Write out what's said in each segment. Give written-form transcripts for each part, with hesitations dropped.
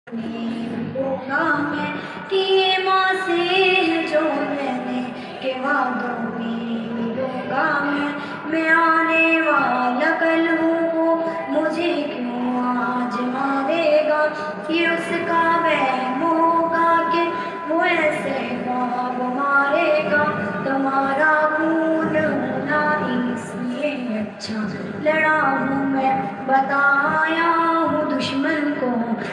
होगा मैं किए माँ से है जो मैंने के वादों में मिलूँगा मैं आने वाला कल हूँ वो मुझे क्यों आज मारेगा। ये उसका वहम होगा कि वो ऐसे ख्वाब मारेगा। तुम्हारा खून होना इसलिए अच्छा लड़ा हूँ मैं, बताया हूँ दुश्मन को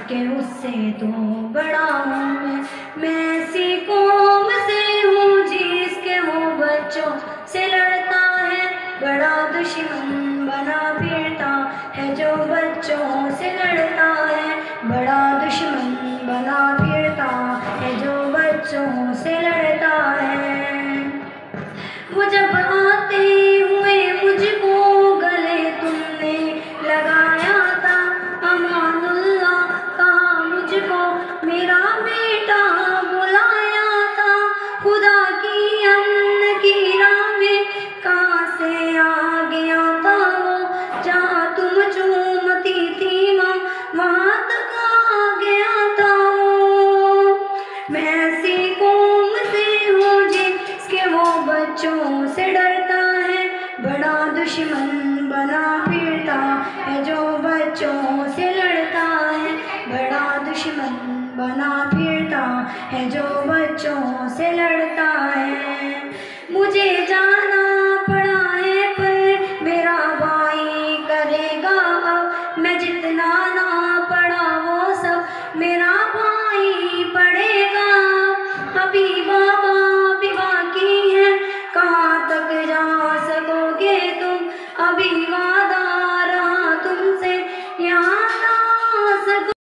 कि उससे तो बड़ा हूँ मैं ऐसी कौम से हूँ जिसके वो बच्चों से लड़ता है। बड़ा दुश्मन बना फिरता है जो बच्चों से लड़ता है। बड़ा दुश्मन बना फिरता है जो बच्चों से लड़ता है। वो जब आते हुए मुझको गले तुमने लगाया था, अमानुल्लाह कहा मुझको मेरा बेटा बुलाया था। खुदा की अमन की राह में कहाँ से आ गया था वो, जहाँ तुम चूमती थी माँ वहाँ तक आ गया था वो। मैं ऐसी कौम से हूँ जिसके वो बच्चों से डरता है। बड़ा दुश्मन बना फिरता है जो बच्चों से लड़ता है। बड़ा दुश्मन बना फिरता है जो बच्चों से लड़ता है। मुझे जाना पड़ा है पर मेरा भाई करेगा अब, मैं जितना ना पढ़ा वो सब मेरा भाई पढ़ेगा। अभी बाबा भी बाकी है, कहाँ तक जा सकोगे तुम, अभी वादा रहा तुमसे यहाँ ना सको।